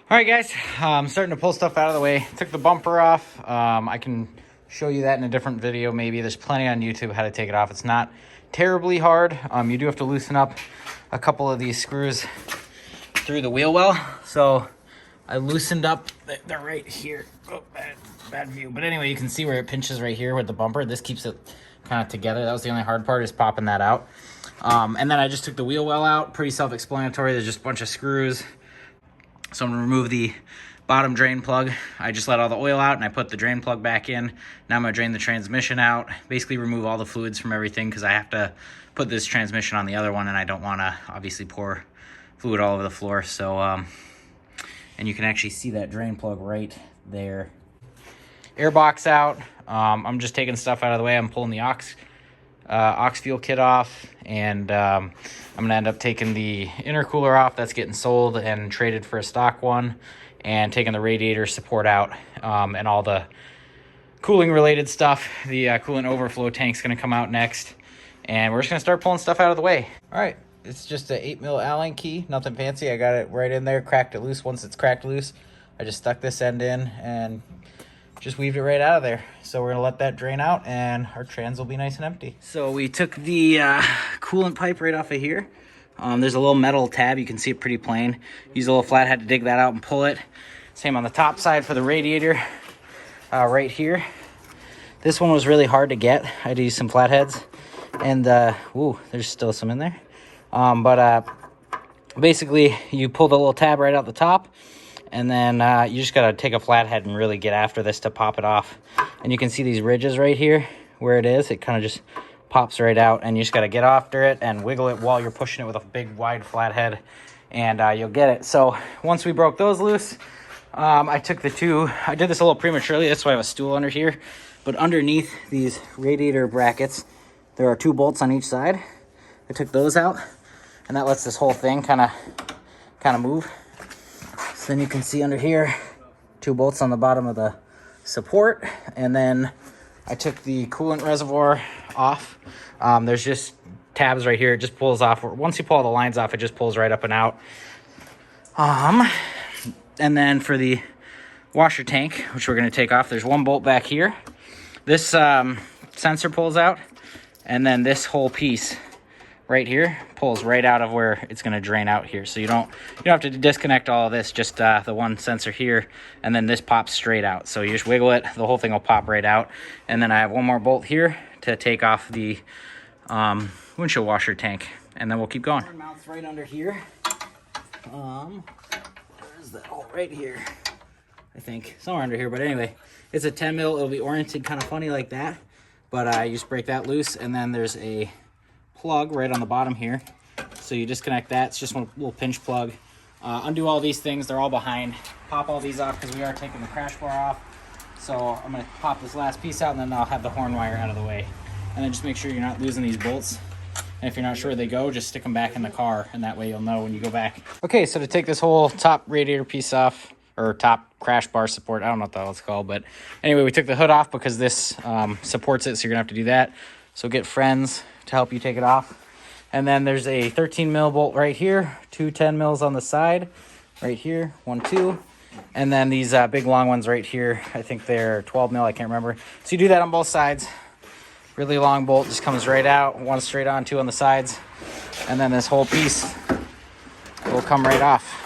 All right, guys, I'm starting to pull stuff out of the way. Took the bumper off. I can show you that in a different video maybe. There's plenty on YouTube how to take it off. It's not terribly hard. You do have to loosen up a couple of these screws through the wheel well. So I loosened up, they're right here. Oh, bad view. But anyway, you can see where it pinches right here with the bumper. This keeps it kind of together. That was the only hard part, is popping that out. And then I just took the wheel well out. Pretty self-explanatory. There's just a bunch of screws. So I'm gonna remove the bottom drain plug. I just let all the oil out and I put the drain plug back in. Now I'm gonna drain the transmission out, basically remove all the fluids from everything, because I have to put this transmission on the other one and I don't wanna obviously pour fluid all over the floor. So, and you can actually see that drain plug right there. Air box out. I'm just taking stuff out of the way. I'm pulling the aux fuel kit off, and I'm gonna end up taking the intercooler off that's getting sold and traded for a stock one, and taking the radiator support out, and all the cooling related stuff. The coolant overflow tank's gonna come out next, and we're just gonna start pulling stuff out of the way. All right, it's just an 8mm Allen key, nothing fancy. I got it right in there, cracked it loose. Once it's cracked loose, I just stuck this end in and just weaved it right out of there. So we're gonna let that drain out and our trans will be nice and empty. So we took the coolant pipe right off of here. There's a little metal tab, you can see it pretty plain. Use a little flathead to dig that out and pull it. Same on the top side for the radiator, right here. This one was really hard to get. I had to use some flatheads, and ooh, there's still some in there. Basically you pull the little tab right out the top, and then you just gotta take a flathead and really get after this to pop it off. And you can see these ridges right here where it is. It kind of just pops right out, and you just gotta get after it and wiggle it while you're pushing it with a big wide flathead, and you'll get it. So once we broke those loose, I took the two. I did this a little prematurely, that's why I have a stool under here. But underneath these radiator brackets, there are 2 bolts on each side. I took those out, and that lets this whole thing kind of move. So then you can see under here, 2 bolts on the bottom of the support. And then I took the coolant reservoir off. There's just tabs right here. It just pulls off. Once you pull all the lines off, it just pulls right up and out. And then for the washer tank, which we're going to take off, there's 1 bolt back here. This sensor pulls out, and then this whole piece right here pulls right out of where it's going to drain out here. So you don't have to disconnect all of this, just the one sensor here, and then this pops straight out. So you just wiggle it, the whole thing will pop right out. And then I have 1 more bolt here to take off the windshield washer tank, and then we'll keep going. Mount's right under here. Where's that hole? Right here, I think, somewhere under here. But anyway, it's a 10mm. It'll be oriented kind of funny like that, but you just break that loose, and then there's a plug right on the bottom here. So you disconnect that. It's just one little pinch plug. Undo all these things, they're all behind. Pop all these off because we are taking the crash bar off. So I'm gonna pop this last piece out, and then I'll have the horn wire out of the way. And then just make sure you're not losing these bolts. And if you're not sure where they go, just stick them back in the car, and that way you'll know when you go back. Okay, so to take this whole top radiator piece off, or top crash bar support, I don't know what the hell it's called, but anyway, we took the hood off because this supports it, so you're gonna have to do that. So get friends to help you take it off. And then there's a 13mm bolt right here, 2 10mm on the side, right here, 1, 2. And then these big long ones right here, I think they're 12mm, I can't remember. So you do that on both sides. Really long bolt just comes right out, 1 straight on, 2 on the sides. And then this whole piece will come right off.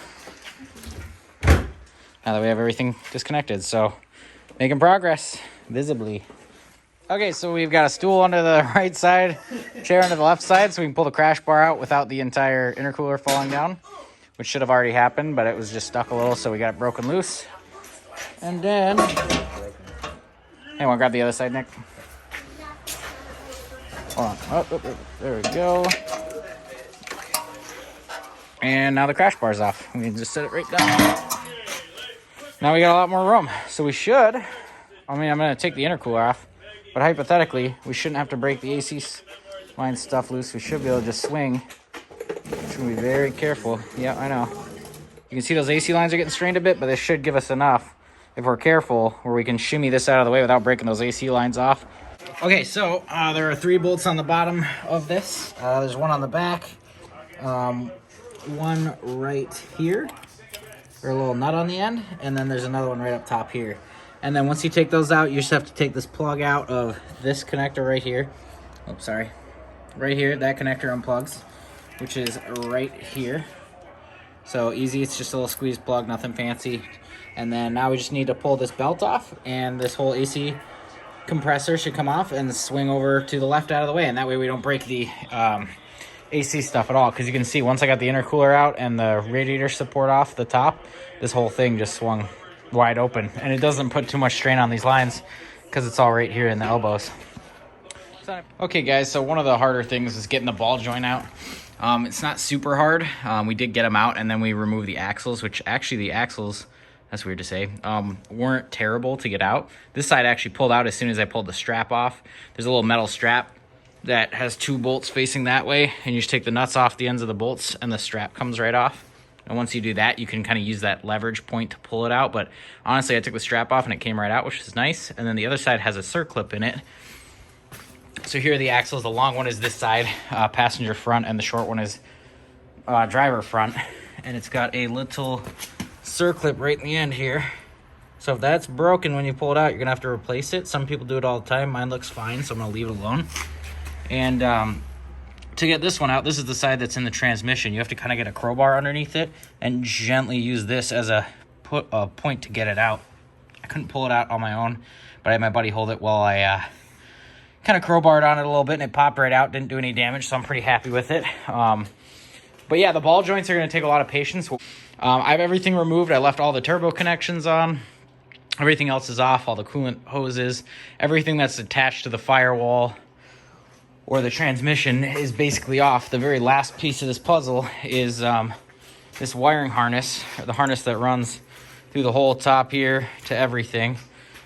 Now that we have everything disconnected, so making progress, visibly. Okay, so we've got a stool under the right side, chair under the left side, so we can pull the crash bar out without the entire intercooler falling down, which should have already happened, but it was just stuck a little, so we got it broken loose. And then, hey, want to grab the other side, Nick? Hold on. Oh, there we go. And now the crash bar's off. We can just set it right down. Now we got a lot more room, so we should, I'm going to take the intercooler off, but hypothetically, we shouldn't have to break the AC line stuff loose. We should be able to just swing. Should be very careful. Yeah, I know. You can see those AC lines are getting strained a bit, but this should give us enough, if we're careful, where we can shimmy this out of the way without breaking those AC lines off. Okay, so there are 3 bolts on the bottom of this. There's 1 on the back, 1 right here, or a little nut on the end, and then there's another one right up top here. And then once you take those out, you just have to take this plug out of this connector right here. Oops, sorry. Right here, that connector unplugs, which is right here. So easy, it's just a little squeeze plug, nothing fancy. And then now we just need to pull this belt off, and this whole AC compressor should come off and swing over to the left out of the way. And that way we don't break the AC stuff at all. Because you can see once I got the intercooler out and the radiator support off the top, this whole thing just swung wide open. And it doesn't put too much strain on these lines because it's all right here in the elbows. Okay guys, so one of the harder things is getting the ball joint out. It's not super hard. We did get them out, and then we removed the axles, which actually the axles, that's weird to say, weren't terrible to get out. This side actually pulled out as soon as I pulled the strap off. There's a little metal strap that has 2 bolts facing that way, and you just take the nuts off the ends of the bolts and the strap comes right off. And once you do that, you can kind of use that leverage point to pull it out. But honestly, I took the strap off and it came right out, which is nice. And then the other side has a circlip in it. So here are the axles. The long one is this side, passenger front, and the short one is driver front. And it's got a little circlip right in the end here. So if that's broken when you pull it out, you're gonna have to replace it. Some people do it all the time. Mine looks fine, so I'm gonna leave it alone. And to get this one out, this is the side that's in the transmission. You have to kind of get a crowbar underneath it and gently use this as a point to get it out. I couldn't pull it out on my own, but I had my buddy hold it while I kind of crowbarred on it a little bit, and it popped right out. Didn't do any damage, so I'm pretty happy with it. But yeah, the ball joints are going to take a lot of patience. I have everything removed. I left all the turbo connections on. Everything else is off, all the coolant hoses. Everything that's attached to the firewall or the transmission is basically off. The very last piece of this puzzle is this wiring harness, or the harness that runs through the whole top here to everything.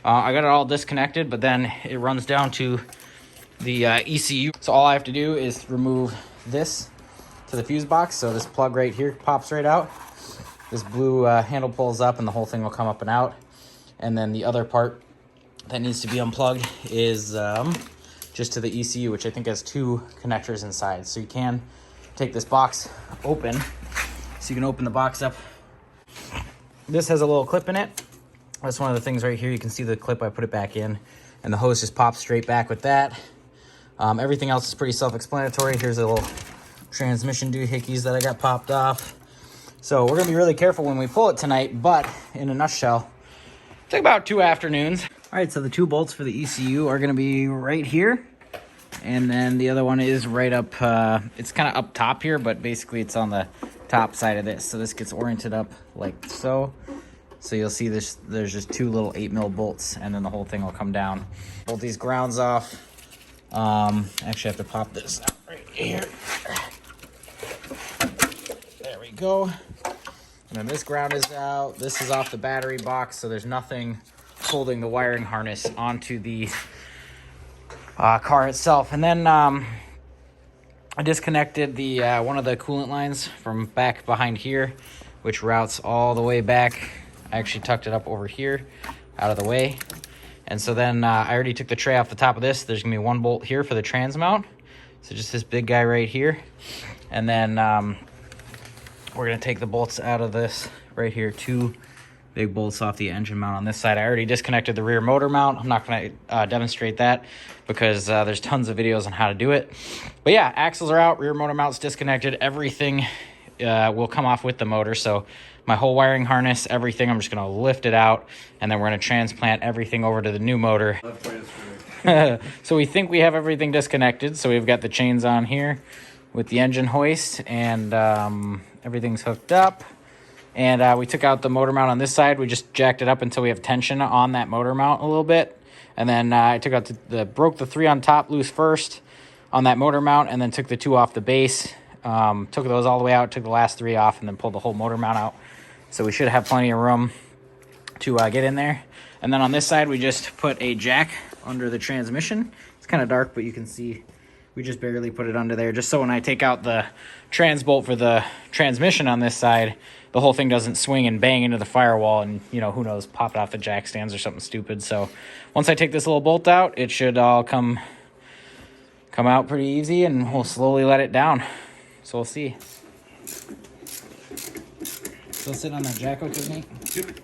I got it all disconnected, but then it runs down to the ECU. So all I have to do is remove this to the fuse box. So this plug right here pops right out. This blue handle pulls up and the whole thing will come up and out. And then the other part that needs to be unplugged is just to the ECU, which I think has 2 connectors inside. So you can take this box open. So you can open the box up. This has a little clip in it. That's one of the things right here. You can see the clip, I put it back in, and the hose just pops straight back with that. Everything else is pretty self-explanatory. Here's a little transmission doohickeys that I got popped off. So we're gonna be really careful when we pull it tonight, but in a nutshell, take about 2 afternoons. All right, so the 2 bolts for the ECU are gonna be right here. And then the other one is right up, it's kind of up top here, but basically it's on the top side of this. So this gets oriented up like so. So you'll see this, there's just 2 little 8mm bolts, and then the whole thing will come down. Bolt these grounds off. Actually I have to pop this out right here. There we go. And then this ground is out. This is off the battery box, so there's nothing holding the wiring harness onto the car itself. And then I disconnected the one of the coolant lines from back behind here, which routes all the way back. I actually tucked it up over here out of the way. And so then I already took the tray off the top of this. There's gonna be 1 bolt here for the trans mount. So just this big guy right here. And then we're gonna take the bolts out of this right here. 2 big bolts off the engine mount on this side. I already disconnected the rear motor mount. I'm not gonna demonstrate that because there's tons of videos on how to do it. But yeah, axles are out, rear motor mount's disconnected. Everything will come off with the motor. So my whole wiring harness, everything, I'm just gonna lift it out, and then we're gonna transplant everything over to the new motor. So we think we have everything disconnected. So we've got the chains on here with the engine hoist, and everything's hooked up. And we took out the motor mount on this side. We just jacked it up until we have tension on that motor mount a little bit. And then I took out broke the 3 on top loose first on that motor mount, and then took the 2 off the base. Took those all the way out, took the last 3 off, and then pulled the whole motor mount out. So we should have plenty of room to get in there. And then on this side, we just put a jack under the transmission. It's kind of dark, but you can see we just barely put it under there, just so when I take out the trans bolt for the transmission on this side, the whole thing doesn't swing and bang into the firewall and, you know, who knows, pop it off the jack stands or something stupid. So once I take this little bolt out, it should all come out pretty easy, and we'll slowly let it down. So we'll see. Still sitting on that jack hook with me? Yep.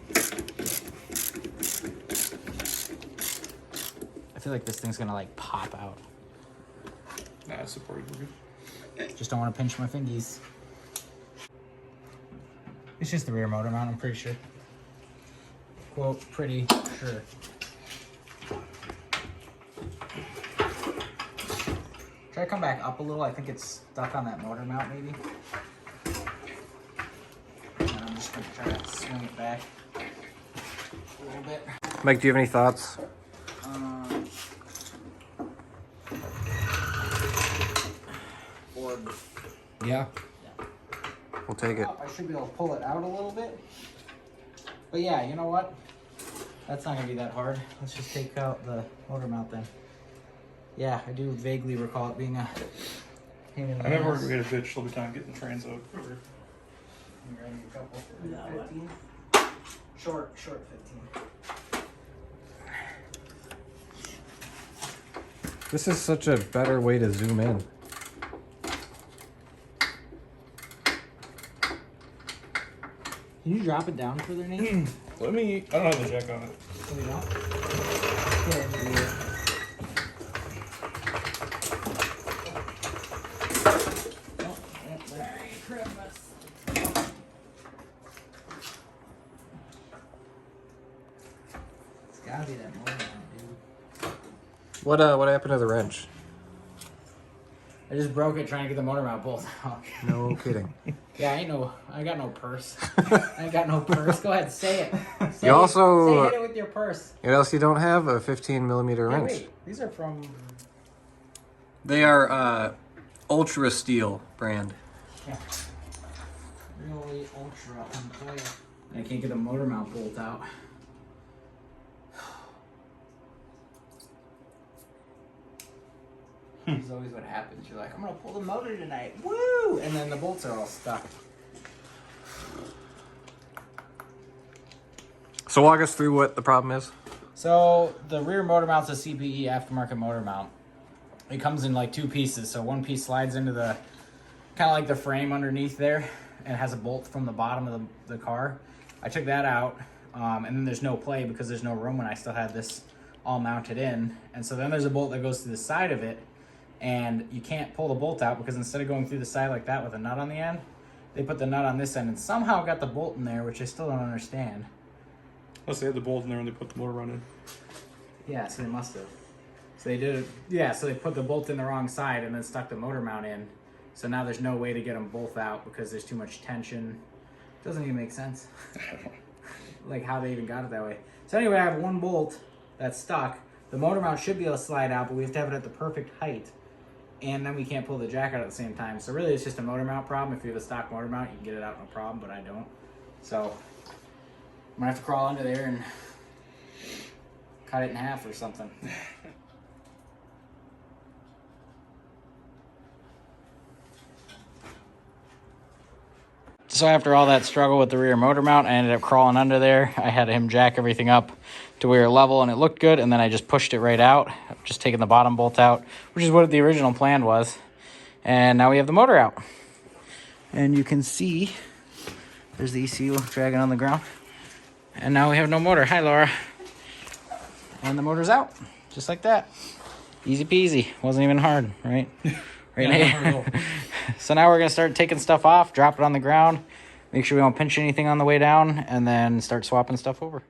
I feel like this thing's gonna like pop out. Nah, it's supported. We're good. Just don't want to pinch my fingies. It's just the rear motor mount, I'm pretty sure. Quote, pretty sure. Try to come back up a little. I think it's stuck on that motor mount maybe. And I'm just gonna try to swing it back a little bit. Mike, do you have any thoughts? Board. Yeah. We'll take it. I should be able to pull it out a little bit. But yeah, you know what? That's not gonna be that hard. Let's just take out the motor mount then. Yeah, I do vaguely recall it being a pain in the I never ass. we had a bitch all the time getting the trans out. I'm grabbing a couple for 15. Short 15. This is such a better way to zoom in. Can you drop it down further, Nate? Let me. I don't have the jack on it. Oh, you don't? Yeah, yeah. It's gotta be that motor mount, dude. What happened to the wrench? I just broke it trying to get the motor mount bolt out. No kidding. Yeah, I got no purse. I ain't got no purse. Go ahead, say it. Say You it. also- Say hit it with your purse. What else you don't have? A 15mm Hey, wrench. wait, these are from. They are Ultra Steel brand. Yeah. Really ultra unplugging. I can't get the motor mount bolt out. This is always what happens. You're like, I'm gonna pull the motor tonight. Woo! And then the bolts are all stuck. So walk us through what the problem is. So the rear motor mount's a CPE aftermarket motor mount. It comes in like two pieces. So one piece slides into the kind of like the frame underneath there and has a bolt from the bottom of the car. I took that out, and then there's no play because there's no room when I still had this all mounted in. And so then there's a bolt that goes to the side of it, and you can't pull the bolt out because instead of going through the side like that with a nut on the end, they put the nut on this end and somehow got the bolt in there, which I still don't understand. Unless they had the bolt in there when they put the motor on in. Yeah, so they must have. So they did it. Yeah, so they put the bolt in the wrong side and then stuck the motor mount in. So now there's no way to get them both out because there's too much tension. Doesn't even make sense. Like how they even got it that way. So anyway, I have one bolt that's stuck. The motor mount should be able to slide out, but we have to have it at the perfect height. And then we can't pull the jack out at the same time. So really it's just a motor mount problem. If you have a stock motor mount, you can get it out no problem, but I don't. So I'm gonna have to crawl under there and cut it in half or something. So after all that struggle with the rear motor mount, I ended up crawling under there. I had him jack everything up to where level and it looked good, and then I just pushed it right out, just taking the bottom bolt out, which is what the original plan was. And now we have the motor out. And you can see there's the ECU dragging on the ground. And now we have no motor. Hi, Laura. And the motor's out, just like that. Easy peasy. Wasn't even hard, right? Right Yeah, now. So now we're going to start taking stuff off, drop it on the ground, make sure we don't pinch anything on the way down, and then start swapping stuff over.